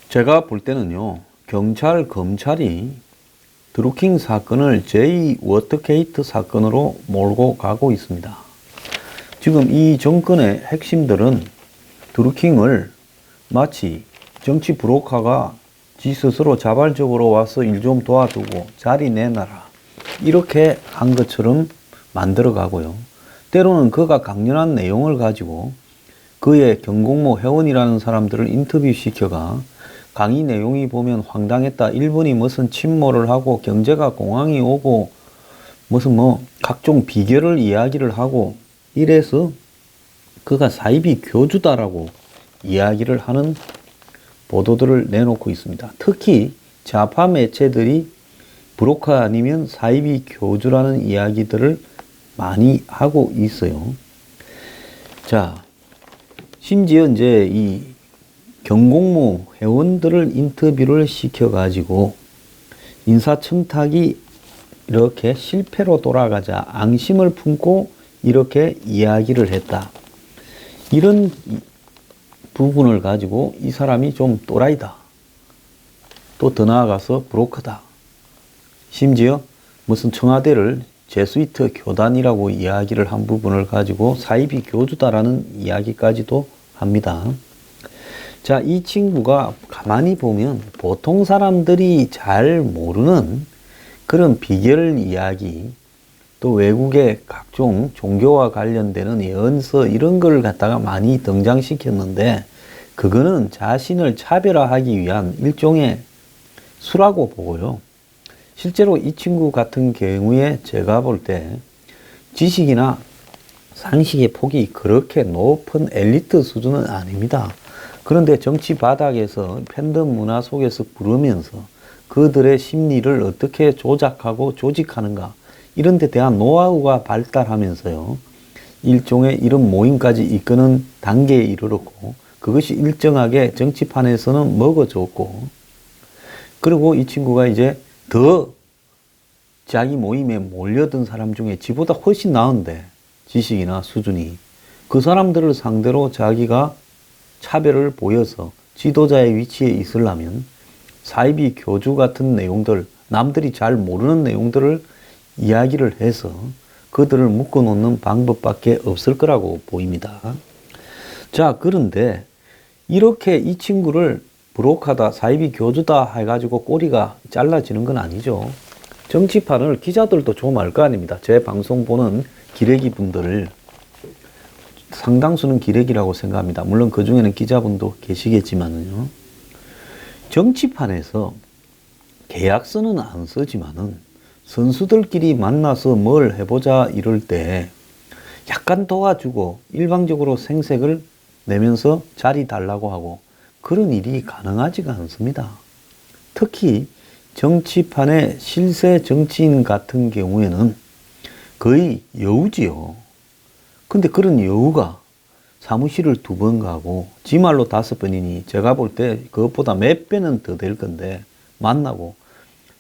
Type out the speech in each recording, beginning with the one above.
제가 볼 때는요, 경찰, 검찰이 드루킹 사건을 제2워터게이트 사건으로 몰고 가고 있습니다. 지금 이 정권의 핵심들은 드루킹을 마치 정치 브로커가 지 스스로 자발적으로 와서 일 좀 도와주고 자리 내놔라, 이렇게 한 것처럼 만들어 가고요. 때로는 그가 강연한 내용을 가지고 그의 경공모 회원이라는 사람들을 인터뷰시켜가 강의 내용이 보면 황당했다. 일본이 무슨 침몰을 하고 경제가 공황이 오고 무슨 각종 비결을 이야기를 하고 이래서 그가 사이비 교주다라고 이야기를 하는 보도들을 내놓고 있습니다. 특히 좌파 매체들이 브로커 아니면 사이비 교주라는 이야기들을 많이 하고 있어요. 자, 심지어 이제 이 경공모 회원들을 인터뷰를 시켜가지고 인사청탁이 이렇게 실패로 돌아가자 앙심을 품고 이렇게 이야기를 했다. 이런 부분을 가지고 이 사람이 좀 또라이다. 또 더 나아가서 브로커다. 심지어 무슨 청와대를 제수이트 교단이라고 이야기를 한 부분을 가지고 사이비 교주다라는 이야기까지도 합니다. 자, 이 친구가 가만히 보면 보통 사람들이 잘 모르는 그런 비결 이야기, 또 외국의 각종 종교와 관련되는 예언서 이런 걸 갖다가 많이 등장시켰는데 그거는 자신을 차별화하기 위한 일종의 수라고 보고요. 실제로 이 친구 같은 경우에 제가 볼 때 지식이나 상식의 폭이 그렇게 높은 엘리트 수준은 아닙니다. 그런데 정치 바닥에서 팬덤 문화 속에서 구르면서 그들의 심리를 어떻게 조작하고 조직하는가, 이런 데 대한 노하우가 발달하면서요, 일종의 이런 모임까지 이끄는 단계에 이르렀고, 그것이 일정하게 정치판에서는 먹어줬고, 그리고 이 친구가 이제 더 자기 모임에 몰려든 사람 중에 지보다 훨씬 나은데, 지식이나 수준이, 그 사람들을 상대로 자기가 차별을 보여서 지도자의 위치에 있으려면 사이비 교주 같은 내용들, 남들이 잘 모르는 내용들을 이야기를 해서 그들을 묶어놓는 방법밖에 없을 거라고 보입니다. 자, 그런데 이렇게 이 친구를 브로커다, 사이비 교주다 해가지고 꼬리가 잘라지는 건 아니죠. 정치판을 기자들도 좀 알 거 아닙니다. 제 방송 보는 기레기 분들을 상당수는 기레기라고 생각합니다. 물론 그 중에는 기자분도 계시겠지만요. 정치판에서 계약서는 안 쓰지만은 선수들끼리 만나서 뭘 해보자 이럴 때 약간 도와주고 일방적으로 생색을 내면서 자리 달라고 하고 그런 일이 가능하지가 않습니다. 특히 정치판의 실세 정치인 같은 경우에는 거의 여우지요. 근데 그런 여우가 사무실을 2번 가고 지 말로 5번이니 제가 볼 때 그것보다 몇 배는 더 될 건데 만나고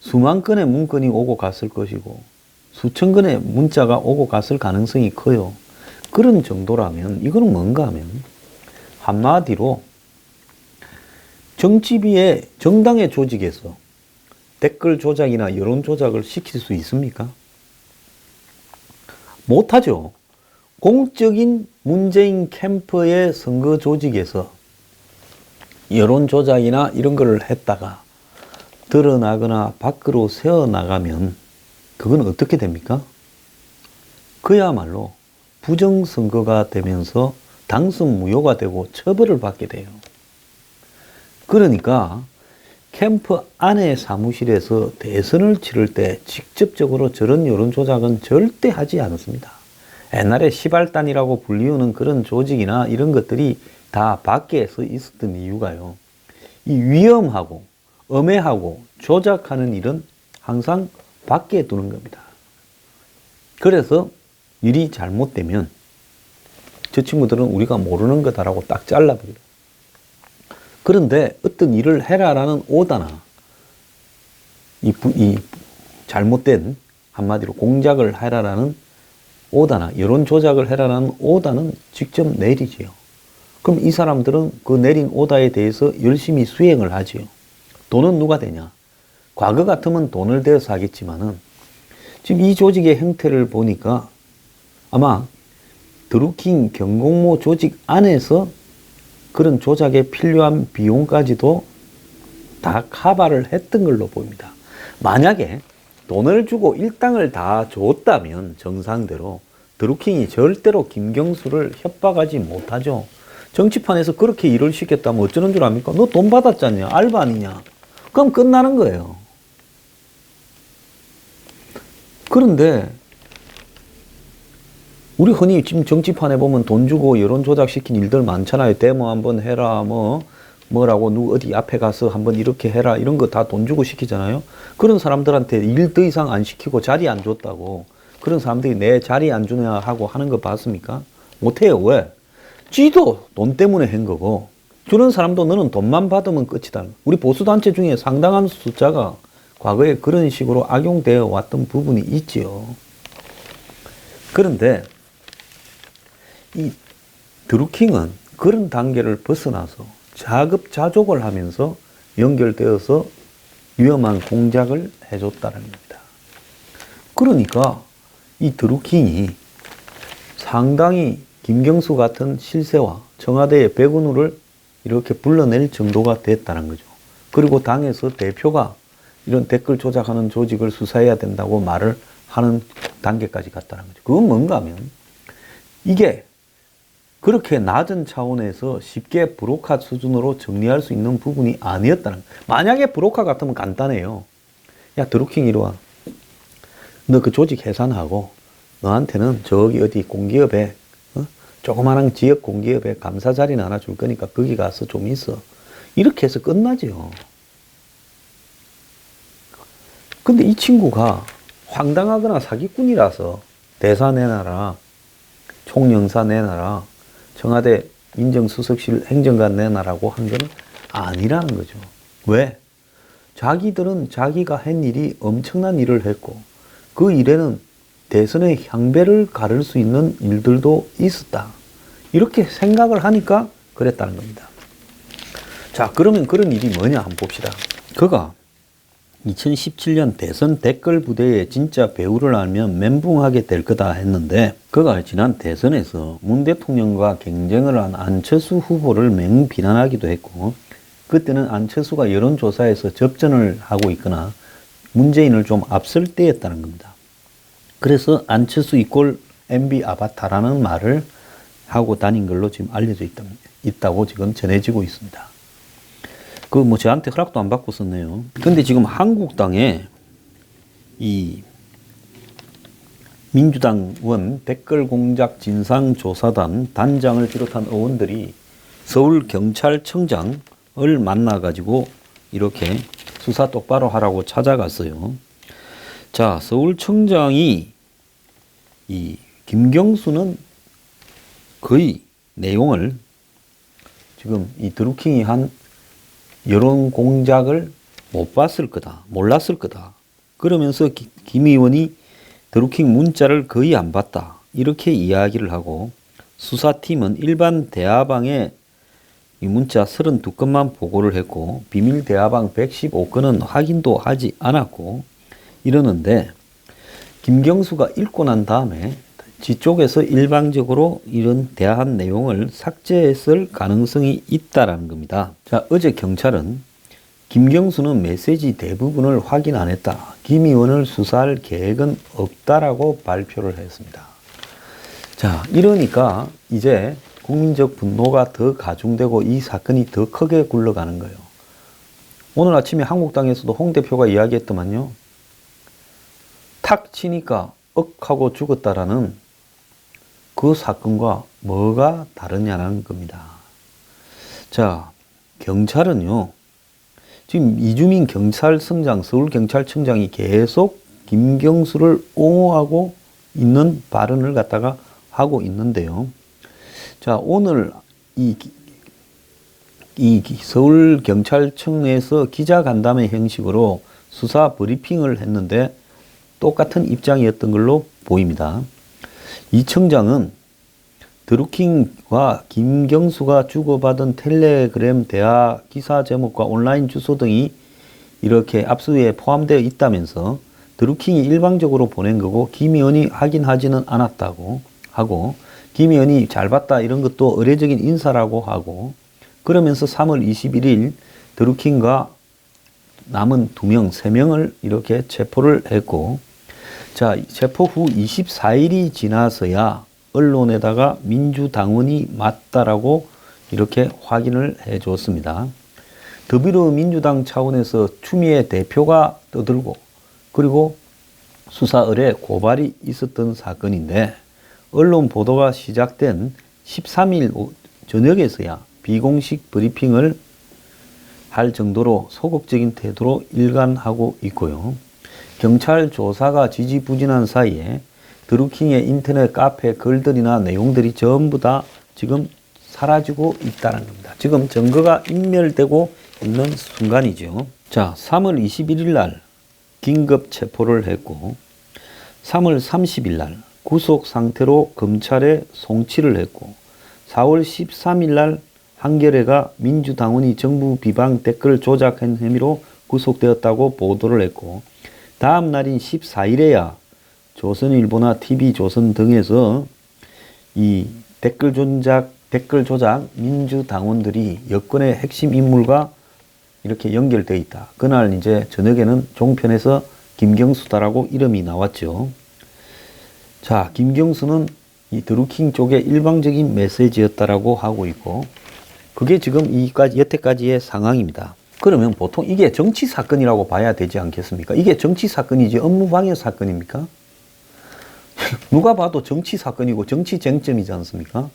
수만 건의 문건이 오고 갔을 것이고 수천 건의 문자가 오고 갔을 가능성이 커요. 그런 정도라면 이거는 뭔가 하면 한마디로 정치비의 정당의 조직에서 댓글 조작이나 여론 조작을 시킬 수 있습니까? 못하죠. 공적인 문재인 캠프의 선거 조직에서 여론 조작이나 이런 걸 했다가 드러나거나 밖으로 새어나가면 그건 어떻게 됩니까? 그야말로 부정선거가 되면서 당선 무효가 되고 처벌을 받게 돼요. 그러니까 캠프 안의 사무실에서 대선을 치를 때 직접적으로 저런 여론 조작은 절대 하지 않습니다. 옛날에 시발단이라고 불리우는 그런 조직이나 이런 것들이 다 밖에서 있었던 이유가요, 이 위험하고 엄해하고 조작하는 일은 항상 밖에 두는 겁니다. 그래서 일이 잘못되면 저 친구들은 우리가 모르는 거다라고 딱 잘라버려요. 그런데 어떤 일을 해라라는 오다나 이 잘못된, 한마디로 공작을 해라라는 오다나 여론 조작을 해라라는 오다는 직접 내리지요. 그럼 이 사람들은 그 내린 오다에 대해서 열심히 수행을 하지요. 돈은 누가 되냐? 과거 같으면 돈을 대서 하겠지만은 지금 이 조직의 형태를 보니까 아마 드루킹 경공모 조직 안에서 그런 조작에 필요한 비용까지도 다 커버를 했던 걸로 보입니다. 만약에 돈을 주고 일당을 다 줬다면 정상대로 드루킹이 절대로 김경수를 협박하지 못하죠. 정치판에서 그렇게 일을 시켰다면 어쩌는 줄 압니까? 너 돈 받았잖냐? 알바 아니냐? 그럼 끝나는 거예요. 그런데 우리 흔히 지금 정치판에 보면 돈 주고 여론 조작시킨 일들 많잖아요. 데모 한번 해라, 뭐라고 누구 어디 앞에 가서 한번 이렇게 해라, 이런 거 다 돈 주고 시키잖아요. 그런 사람들한테 일 더 이상 안 시키고 자리 안 줬다고 그런 사람들이 내 자리 안 주냐 하고 하는 거 봤습니까? 못해요. 왜? 쥐도 돈 때문에 한 거고 주는 사람도 너는 돈만 받으면 끝이다. 우리 보수단체 중에 상당한 숫자가 과거에 그런 식으로 악용되어 왔던 부분이 있지요. 그런데 이 드루킹은 그런 단계를 벗어나서 자급자족을 하면서 연결되어서 위험한 공작을 해줬다는 겁니다. 그러니까 이 드루킹이 상당히 김경수 같은 실세와 청와대의 백운우를 이렇게 불러낼 정도가 됐다는 거죠. 그리고 당에서 대표가 이런 댓글 조작하는 조직을 수사해야 된다고 말을 하는 단계까지 갔다는 거죠. 그건 뭔가 하면 이게 그렇게 낮은 차원에서 쉽게 브로커 수준으로 정리할 수 있는 부분이 아니었다는 거예요. 만약에 브로커 같으면 간단해요. 야, 드루킹 이리 와. 너 그 조직 해산하고 너한테는 저기 어디 공기업에 조그마한 지역 공기업에 감사 자리는 하나 줄 거니까 거기 가서 좀 있어. 이렇게 해서 끝나죠. 근데 이 친구가 황당하거나 사기꾼이라서 대사 내놔라, 총영사 내놔라, 청와대 민정수석실 행정관 내놔라고 한 건 아니라는 거죠. 왜? 자기들은 자기가 한 일이 엄청난 일을 했고 그 일에는 대선의 향배를 가를 수 있는 일들도 있었다. 이렇게 생각을 하니까 그랬다는 겁니다. 자, 그러면 그런 일이 뭐냐 한번 봅시다. 그가 2017년 대선 댓글 부대에 진짜 배우를 알면 멘붕하게 될 거다 했는데 그가 지난 대선에서 문 대통령과 경쟁을 한 안철수 후보를 맹비난하기도 했고 그때는 안철수가 여론조사에서 접전을 하고 있거나 문재인을 좀 앞설 때였다는 겁니다. 그래서 안철수 이꼴 MB 아바타라는 말을 하고 다닌 걸로 지금 알려져 있다고 지금 전해지고 있습니다. 저한테 허락도 안 받고 썼네요. 근데 지금 한국당에 이 민주당원 댓글 공작 진상조사단 단장을 비롯한 의원들이 서울경찰청장을 만나가지고 이렇게 수사 똑바로 하라고 찾아갔어요. 자, 서울청장이 이 김경수는 거의 내용을 지금 이 드루킹이 한 여론 공작을 못 봤을 거다, 몰랐을 거다. 그러면서 김 의원이 드루킹 문자를 거의 안 봤다. 이렇게 이야기를 하고 수사팀은 일반 대화방에 이 문자 32건만 보고를 했고 비밀 대화방 115건은 확인도 하지 않았고 이러는데 김경수가 읽고 난 다음에 지쪽에서 일방적으로 이런 대화한 내용을 삭제했을 가능성이 있다라는 겁니다. 자, 어제 경찰은 김경수는 메시지 대부분을 확인 안 했다. 김 의원을 수사할 계획은 없다라고 발표를 했습니다. 자, 이러니까 이제 국민적 분노가 더 가중되고 이 사건이 더 크게 굴러가는 거예요. 오늘 아침에 한국당에서도 홍 대표가 이야기했더만요. 탁 치니까 억 하고 죽었다라는 그 사건과 뭐가 다르냐는 겁니다. 자, 경찰은요, 지금 이주민 경찰청장, 서울경찰청장이 계속 김경수를 옹호하고 있는 발언을 갖다가 하고 있는데요. 자, 오늘 이 서울경찰청에서 기자간담회 형식으로 수사 브리핑을 했는데 똑같은 입장이었던 걸로 보입니다. 이 청장은 드루킹과 김경수가 주고받은 텔레그램 대화 기사 제목과 온라인 주소 등이 이렇게 압수에 포함되어 있다면서 드루킹이 일방적으로 보낸 거고 김 의원이 확인하지는 않았다고 하고 김 의원이 잘 봤다 이런 것도 의례적인 인사라고 하고 그러면서 3월 21일 드루킹과 남은 2명, 3명을 이렇게 체포를 했고 자, 체포 후 24일이 지나서야 언론에다가 민주당원이 맞다라고 이렇게 확인을 해 줬습니다. 더불어민주당 차원에서 추미애 대표가 떠들고 그리고 수사 의뢰 고발이 있었던 사건인데 언론 보도가 시작된 13일 저녁에서야 비공식 브리핑을 할 정도로 소극적인 태도로 일관하고 있고요. 경찰 조사가 지지부진한 사이에 드루킹의 인터넷 카페 글들이나 내용들이 전부 다 지금 사라지고 있다는 겁니다. 지금 증거가 인멸되고 있는 순간이죠. 자, 3월 21일 날 긴급 체포를 했고 3월 30일 날 구속 상태로 검찰에 송치를 했고 4월 13일 날 한겨레가 민주당원이 정부 비방 댓글 조작한 혐의로 구속되었다고 보도를 했고 다음 날인 14일에야 조선일보나 TV조선 등에서 이 댓글 조작 민주당원들이 여권의 핵심 인물과 이렇게 연결되어 있다. 그날 이제 저녁에는 종편에서 김경수다라고 이름이 나왔죠. 자, 김경수는 이 드루킹 쪽의 일방적인 메시지였다라고 하고 있고 그게 지금 여태까지의 상황입니다. 그러면 보통 이게 정치 사건이라고 봐야 되지 않겠습니까? 이게 정치 사건이지 업무방해 사건입니까? 누가 봐도 정치 사건이고 정치 쟁점이지 않습니까?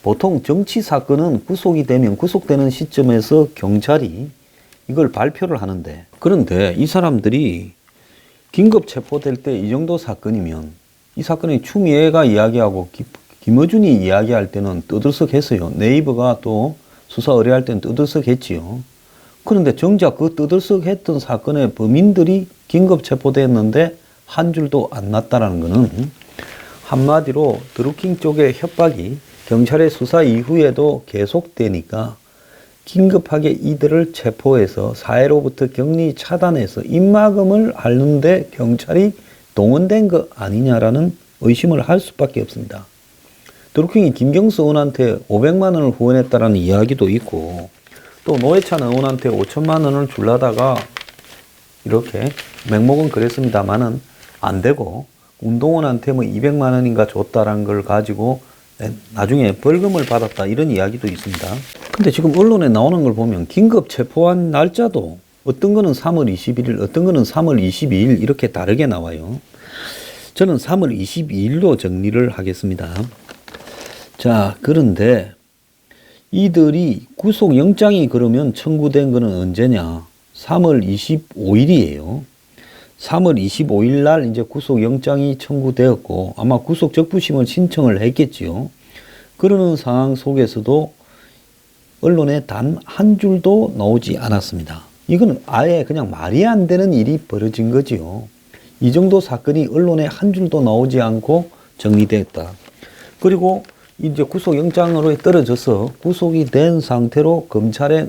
보통 정치 사건은 구속되는 시점에서 경찰이 이걸 발표를 하는데 그런데 이 사람들이 긴급 체포될 때 이 정도 사건이면 이 사건이 추미애가 이야기하고 김어준이 이야기할 때는 떠들썩했어요. 네이버가 또 수사 의뢰할 때는 떠들썩했지요. 그런데 정작 그 떠들썩했던 사건의 범인들이 긴급 체포됐는데 한 줄도 안 났다라는 것은 한마디로 드루킹 쪽의 협박이 경찰의 수사 이후에도 계속되니까 긴급하게 이들을 체포해서 사회로부터 격리 차단해서 입막음을 하는데 경찰이 동원된 거 아니냐라는 의심을 할 수밖에 없습니다. 드루킹이 김경수 의원한테 500만 원을 후원했다라는 이야기도 있고 또 노회찬 의원한테 5천만 원을 주려다가 이렇게 맹목은 그랬습니다만은 안 되고 운동원한테 뭐 200만 원인가 줬다라는 걸 가지고 나중에 벌금을 받았다 이런 이야기도 있습니다. 근데 지금 언론에 나오는 걸 보면 긴급 체포한 날짜도 어떤 거는 3월 21일, 어떤 거는 3월 22일 이렇게 다르게 나와요. 저는 3월 22일로 정리를 하겠습니다. 자, 그런데 이들이 구속영장이 그러면 청구된 거는 언제냐? 3월 25일이에요. 3월 25일 날 이제 구속영장이 청구되었고 아마 구속적부심을 신청을 했겠지요. 그러는 상황 속에서도 언론에 단 한 줄도 나오지 않았습니다. 이거는 아예 그냥 말이 안 되는 일이 벌어진 거지요. 이 정도 사건이 언론에 한 줄도 나오지 않고 정리됐다. 그리고 이제 구속영장으로 떨어져서 구속이 된 상태로 검찰에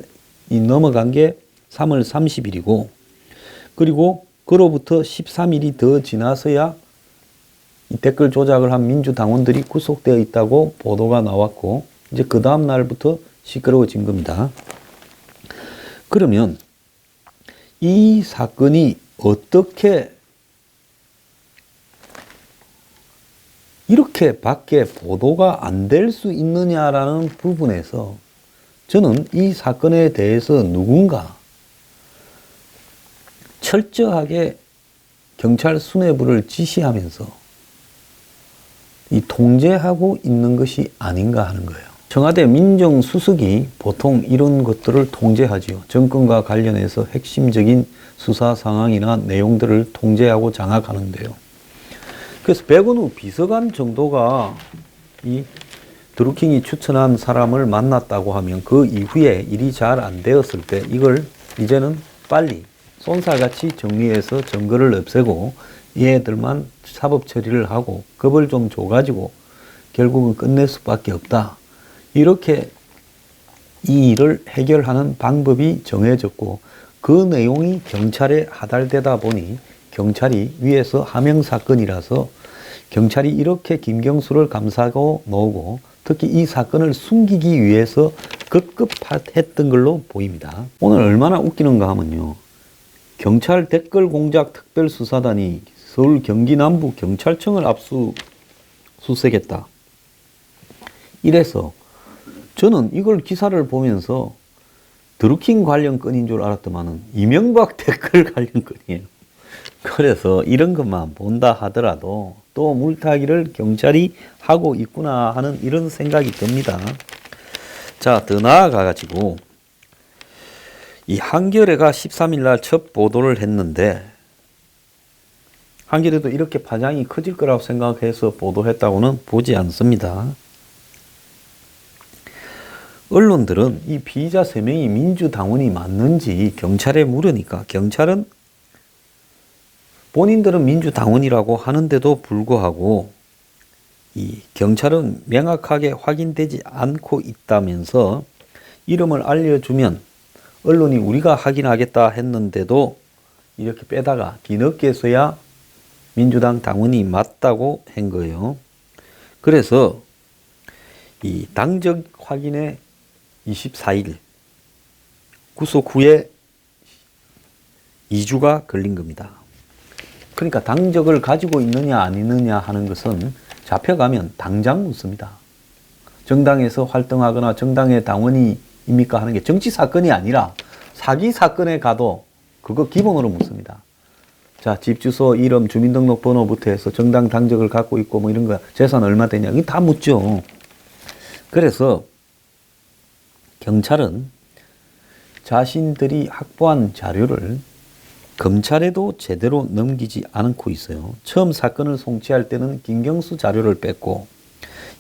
넘어간 게 3월 30일이고 그리고 그로부터 13일이 더 지나서야 이 댓글 조작을 한 민주당원들이 구속되어 있다고 보도가 나왔고 이제 그 다음 날부터 시끄러워진 겁니다. 그러면 이 사건이 어떻게 이렇게 밖에 보도가 안 될 수 있느냐라는 부분에서 저는 이 사건에 대해서 누군가 철저하게 경찰 수뇌부를 지시하면서 이 통제하고 있는 것이 아닌가 하는 거예요. 청와대 민정수석이 보통 이런 것들을 통제하지요. 정권과 관련해서 핵심적인 수사 상황이나 내용들을 통제하고 장악하는데요. 그래서 백원우 비서관 정도가 이 드루킹이 추천한 사람을 만났다고 하면 그 이후에 일이 잘 안 되었을 때 이걸 이제는 빨리 쏜살같이 정리해서 증거를 없애고 얘들만 사법 처리를 하고 겁을 좀 줘가지고 결국은 끝낼 수밖에 없다. 이렇게 이 일을 해결하는 방법이 정해졌고 그 내용이 경찰에 하달되다 보니 경찰이 위에서 하명 사건이라서 경찰이 이렇게 김경수를 감싸고 놓고 특히 이 사건을 숨기기 위해서 급급했던 걸로 보입니다. 오늘 얼마나 웃기는가 하면요. 경찰 댓글 공작 특별수사단이 서울 경기 남부 경찰청을 압수수색했다. 이래서 저는 이걸 기사를 보면서 드루킹 관련 건인 줄 알았더만은 이명박 댓글 관련 건이에요. 그래서 이런 것만 본다 하더라도 또 물타기를 경찰이 하고 있구나 하는 이런 생각이 듭니다. 자, 더 나아가 가지고 이 한겨레가 13일 날 첫 보도를 했는데 한겨레도 이렇게 파장이 커질 거라고 생각해서 보도했다고는 보지 않습니다. 언론들은 이 피의자 3명이 민주당원이 맞는지 경찰에 물으니까 경찰은 본인들은 민주당원이라고 하는데도 불구하고 이 경찰은 명확하게 확인되지 않고 있다면서 이름을 알려주면 언론이 우리가 확인하겠다 했는데도 이렇게 빼다가 뒤늦게서야 민주당 당원이 맞다고 한 거예요. 그래서 이 당적 확인에 24일 구속 후에 2주가 걸린 겁니다. 그러니까 당적을 가지고 있느냐 아니느냐 하는 것은 잡혀가면 당장 묻습니다. 정당에서 활동하거나 정당의 당원이입니까 하는 게 정치 사건이 아니라 사기 사건에 가도 그거 기본으로 묻습니다. 자, 집 주소, 이름, 주민등록번호부터 해서 정당 당적을 갖고 있고 뭐 이런 거 재산 얼마 되냐 이거 다 묻죠. 그래서 경찰은 자신들이 확보한 자료를 검찰에도 제대로 넘기지 않고 있어요. 처음 사건을 송치할 때는 김경수 자료를 뺐고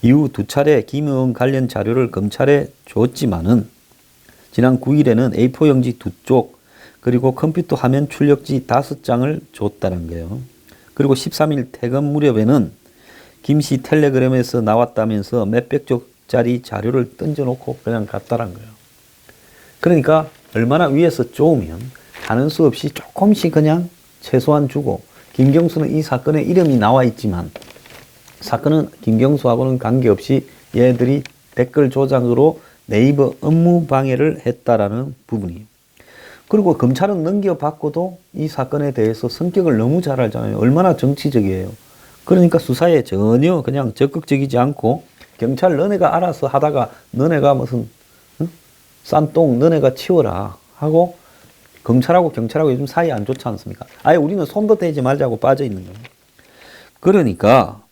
이후 2차례 김의원 관련 자료를 검찰에 줬지만은 지난 9일에는 A4 용지 2쪽 그리고 컴퓨터 화면 출력지 5장을 줬다는 거예요. 그리고 13일 퇴근 무렵에는 김씨 텔레그램에서 나왔다면서 몇백 쪽짜리 자료를 던져놓고 그냥 갔다는 거예요. 그러니까 얼마나 위에서 쪼으면 하는 수 없이 조금씩 그냥 최소한 주고 김경수는 이 사건에 이름이 나와 있지만 사건은 김경수하고는 관계없이 얘들이 댓글 조작으로 네이버 업무 방해를 했다라는 부분이에요. 그리고 검찰은 넘겨받고도 이 사건에 대해서 성격을 너무 잘 알잖아요. 얼마나 정치적이에요. 그러니까 수사에 전혀 그냥 적극적이지 않고 경찰 너네가 알아서 하다가 너네가 무슨 싼똥 너네가 치워라 하고 검찰하고 경찰하고 요즘 사이 안 좋지 않습니까? 아예 우리는 손도 대지 말자고 빠져 있는 거예요. 그러니까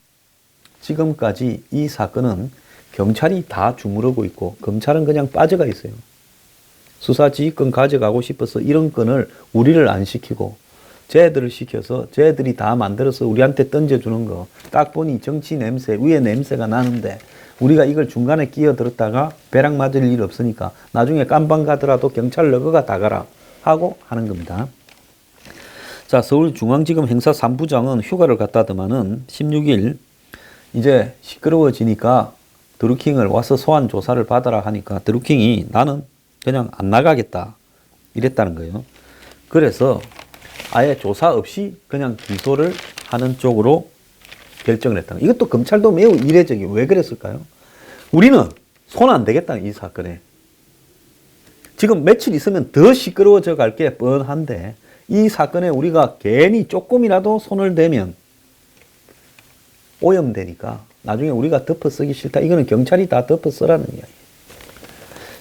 지금까지 이 사건은 경찰이 다 주무르고 있고 검찰은 그냥 빠져가 있어요. 수사지휘권 가져가고 싶어서 이런 건을 우리를 안 시키고 쟤들을 시켜서 쟤들이 다 만들어서 우리한테 던져주는 거 딱 보니 정치 냄새, 위에 냄새가 나는데 우리가 이걸 중간에 끼어들었다가 배락 맞을 일 없으니까 나중에 깜방 가더라도 경찰 너거가 다 가라 하고 하는 겁니다. 자, 서울중앙지검 형사 3부장은 휴가를 갔다더만은 16일 이제 시끄러워지니까 드루킹을 와서 소환 조사를 받아라 하니까 드루킹이 나는 그냥 안 나가겠다 이랬다는 거예요. 그래서 아예 조사 없이 그냥 기소를 하는 쪽으로 결정을 했다는 거예요. 이것도 검찰도 매우 이례적이에요. 왜 그랬을까요? 우리는 손 안 대겠다 이 사건에. 지금 며칠 있으면 더 시끄러워져 갈 게 뻔한데 이 사건에 우리가 괜히 조금이라도 손을 대면 오염되니까 나중에 우리가 덮어 쓰기 싫다. 이거는 경찰이 다 덮어 쓰라는 이야기예요.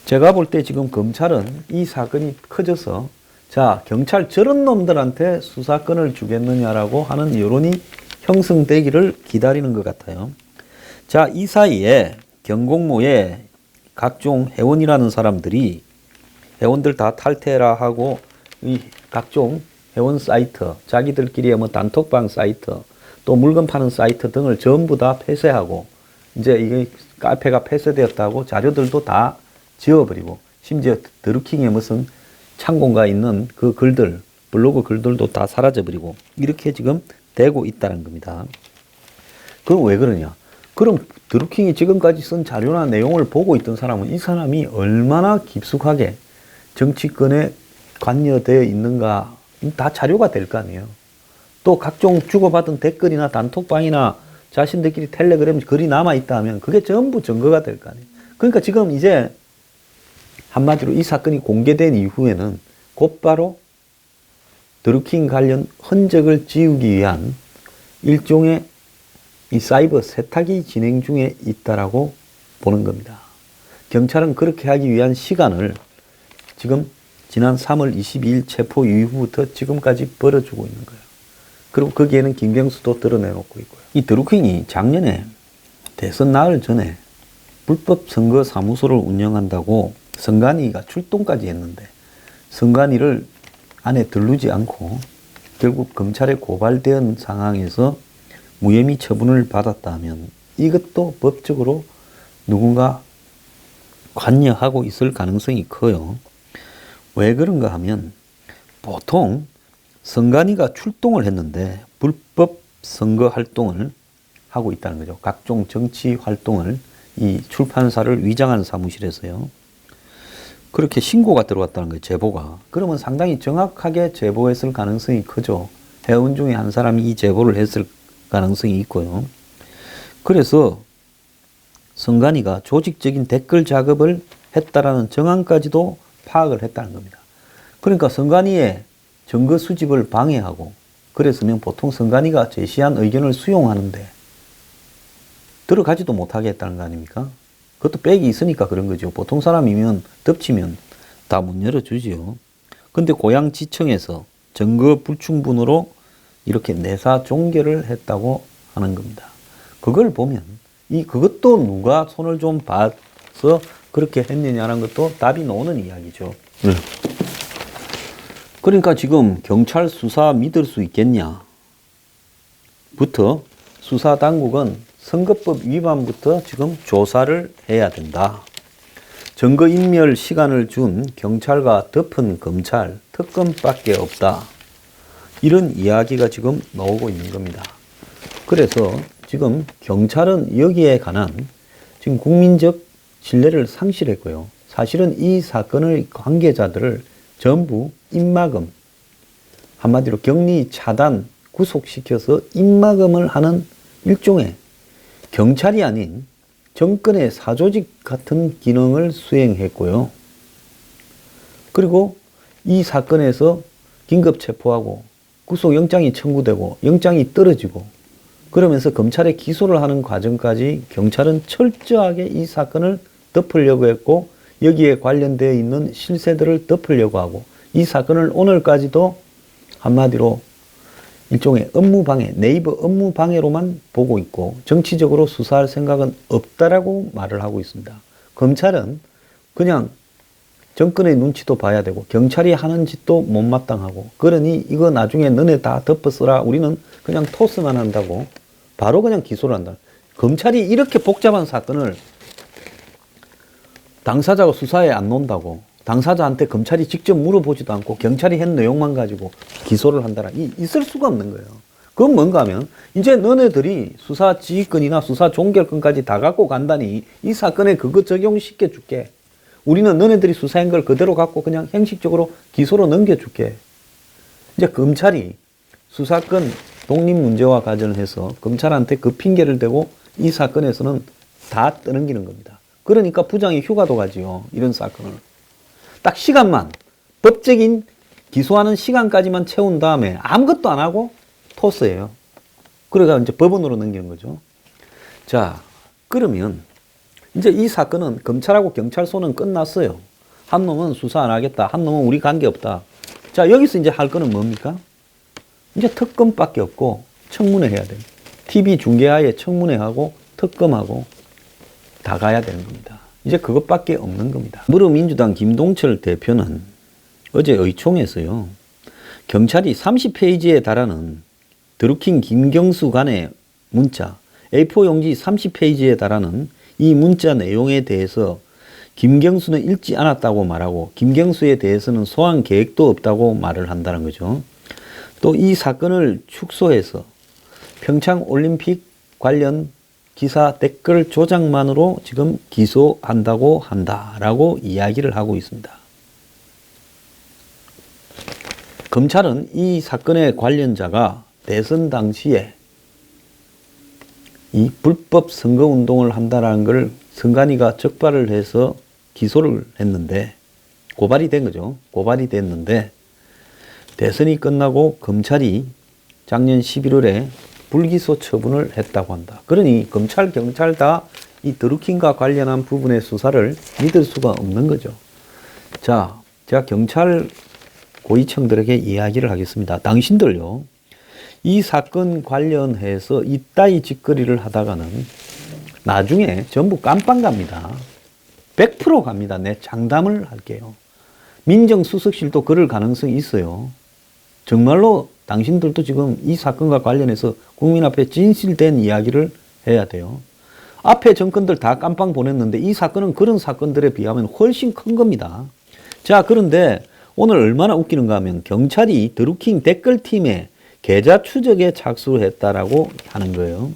제가 볼 때 지금 검찰은 이 사건이 커져서 자, 경찰 저런 놈들한테 수사권을 주겠느냐라고 하는 여론이 형성되기를 기다리는 것 같아요. 자, 이 사이에 경공모에 각종 회원이라는 사람들이 회원들 다 탈퇴라 하고 이 각종 회원 사이트, 자기들끼리의 뭐 단톡방 사이트, 또 물건 파는 사이트 등을 전부 다 폐쇄하고 이제 이게 카페가 폐쇄되었다고 자료들도 다 지워버리고 심지어 드루킹의 무슨 창고가 있는 그 글들, 블로그 글들도 다 사라져버리고 이렇게 지금 되고 있다는 겁니다. 그럼 왜 그러냐? 그럼 드루킹이 지금까지 쓴 자료나 내용을 보고 있던 사람은 이 사람이 얼마나 깊숙하게 정치권에 관여되어 있는가 다 자료가 될 거 아니에요. 또 각종 주고받은 댓글이나 단톡방이나 자신들끼리 텔레그램 글이 남아있다 하면 그게 전부 증거가 될 거 아니에요. 그러니까 지금 이제 한마디로 이 사건이 공개된 이후에는 곧바로 드루킹 관련 흔적을 지우기 위한 일종의 이 사이버 세탁이 진행 중에 있다라고 보는 겁니다. 경찰은 그렇게 하기 위한 시간을 지금 지난 3월 22일 체포 이후부터 지금까지 벌어주고 있는 거예요. 그리고 거기에는 김경수도 드러내놓고 있고요. 이 드루킹이 작년에 대선 나흘 전에 불법 선거 사무소를 운영한다고 선관위가 출동까지 했는데 선관위를 안에 들르지 않고 결국 검찰에 고발된 상황에서 무혐의 처분을 받았다 하면 이것도 법적으로 누군가 관여하고 있을 가능성이 커요. 왜 그런가 하면 보통 선관위가 출동을 했는데 불법 선거 활동을 하고 있다는 거죠. 각종 정치 활동을 이 출판사를 위장한 사무실에서요. 그렇게 신고가 들어왔다는 거예요. 제보가. 그러면 상당히 정확하게 제보했을 가능성이 크죠. 회원 중에 한 사람이 이 제보를 했을 가능성이 있고요. 그래서 선관위가 조직적인 댓글 작업을 했다라는 정황까지도 파악을 했다는 겁니다. 그러니까 선관위의 증거 수집을 방해하고 그랬으면 보통 선관위가 제시한 의견을 수용하는데 들어가지도 못하게 했다는 거 아닙니까? 그것도 백이 있으니까 그런 거죠. 보통 사람이면 덮치면 다 못 열어주지요. 근데 고양지청에서 증거 불충분으로 이렇게 내사 종결을 했다고 하는 겁니다. 그걸 보면 그것도 누가 손을 좀 봐서 그렇게 했느냐는 것도 답이 나오는 이야기죠. 네. 그러니까 지금 경찰 수사 믿을 수 있겠냐? 부터 수사 당국은 선거법 위반부터 지금 조사를 해야 된다. 증거인멸 시간을 준 경찰과 덮은 검찰, 특검밖에 없다. 이런 이야기가 지금 나오고 있는 겁니다. 그래서 지금 경찰은 여기에 관한 지금 국민적 신뢰를 상실했고요. 사실은 이 사건의 관계자들을 전부 입막음, 한마디로 격리 차단, 구속시켜서 입막음을 하는 일종의 경찰이 아닌 정권의 사조직 같은 기능을 수행했고요. 그리고 이 사건에서 긴급 체포하고 구속영장이 청구되고 영장이 떨어지고 그러면서 검찰에 기소를 하는 과정까지 경찰은 철저하게 이 사건을 덮으려고 했고 여기에 관련되어 있는 실세들을 덮으려고 하고 이 사건을 오늘까지도 한마디로 일종의 업무방해, 네이버 업무방해로만 보고 있고 정치적으로 수사할 생각은 없다라고 말을 하고 있습니다. 검찰은 그냥 정권의 눈치도 봐야 되고 경찰이 하는 짓도 못마땅하고 그러니 이거 나중에 너네 다 덮어쓰라 우리는 그냥 토스만 한다고 바로 그냥 기소를 한다. 검찰이 이렇게 복잡한 사건을 당사자가 수사에 안 논다고 당사자한테 검찰이 직접 물어보지도 않고 경찰이 한 내용만 가지고 기소를 한다라. 있을 수가 없는 거예요. 그건 뭔가 하면 이제 너네들이 수사 지휘권이나 수사 종결권까지 다 갖고 간다니 이 사건에 그거 적용시켜 줄게. 우리는 너네들이 수사한 걸 그대로 갖고 그냥 형식적으로 기소로 넘겨줄게. 이제 검찰이 수사권 독립 문제와 관련해서 검찰한테 그 핑계를 대고 이 사건에서는 다 떠넘기는 겁니다. 그러니까 부장이 휴가도 가지요. 이런 사건을. 딱 시간만, 법적인 기소하는 시간까지만 채운 다음에 아무것도 안 하고 토스예요. 그러니까 이제 법원으로 넘기는 거죠. 자, 그러면 이제 이 사건은 검찰하고 경찰서는 끝났어요. 한 놈은 수사 안 하겠다. 한 놈은 우리 관계없다. 자, 여기서 이제 할 거는 뭡니까? 이제 특검밖에 없고 청문회 해야 돼요. TV 중계하에 청문회하고 특검하고 다 가야 되는 겁니다. 이제 그것밖에 없는 겁니다. 더불어민주당 김동철 대표는 어제 의총에서요. 경찰이 30페이지에 달하는 드루킹 김경수 간의 문자, A4 용지 30페이지에 달하는 이 문자 내용에 대해서 김경수는 읽지 않았다고 말하고 김경수에 대해서는 소환 계획도 없다고 말을 한다는 거죠. 또 이 사건을 축소해서 평창올림픽 관련 기사 댓글 조작만으로 지금 기소한다고 한다라고 이야기를 하고 있습니다. 검찰은 이 사건의 관련자가 대선 당시에 이 불법 선거운동을 한다는 걸 선관위가 적발을 해서 기소를 했는데, 고발이 된 거죠. 고발이 됐는데 대선이 끝나고 검찰이 작년 11월에 불기소 처분을 했다고 한다. 그러니 검찰, 경찰 다 이 드루킹과 관련한 부분의 수사를 믿을 수가 없는 거죠. 자, 제가 경찰 고위층들에게 이야기를 하겠습니다. 당신들요, 이 사건 관련해서 이따위 짓거리를 하다가는 나중에 전부 깜빵 갑니다. 100% 갑니다. 내 장담을 할게요. 민정수석실도 그럴 가능성이 있어요. 정말로 당신들도 지금 이 사건과 관련해서 국민 앞에 진실된 이야기를 해야 돼요. 앞에 정권들 다 깜빵 보냈는데 이 사건은 그런 사건들에 비하면 훨씬 큰 겁니다. 자, 그런데 오늘 얼마나 웃기는가 하면 경찰이 드루킹 댓글팀의 계좌 추적에 착수를 했다라고 하는 거예요.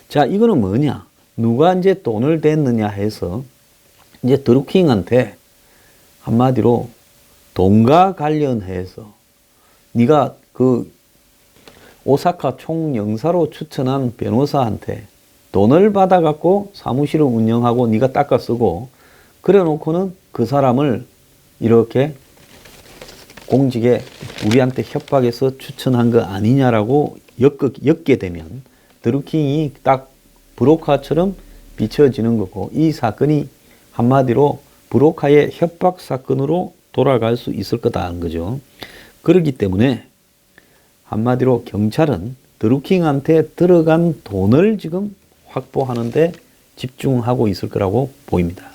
자, 이거는 뭐냐? 누가 이제 돈을 댔느냐 해서 이제 드루킹한테 한마디로 돈과 관련해서 네가 그 오사카 총영사로 추천한 변호사한테 돈을 받아갖고 사무실을 운영하고 네가 닦아 쓰고 그래 놓고는 그 사람을 이렇게 공직에 우리한테 협박해서 추천한 거 아니냐라고 엮게 되면 드루킹이 딱 브로커처럼 비춰지는 거고, 이 사건이 한마디로 브로커의 협박 사건으로 돌아갈 수 있을 거다는 거죠. 그렇기 때문에 한마디로 경찰은 드루킹한테 들어간 돈을 지금 확보하는 데 집중하고 있을 거라고 보입니다.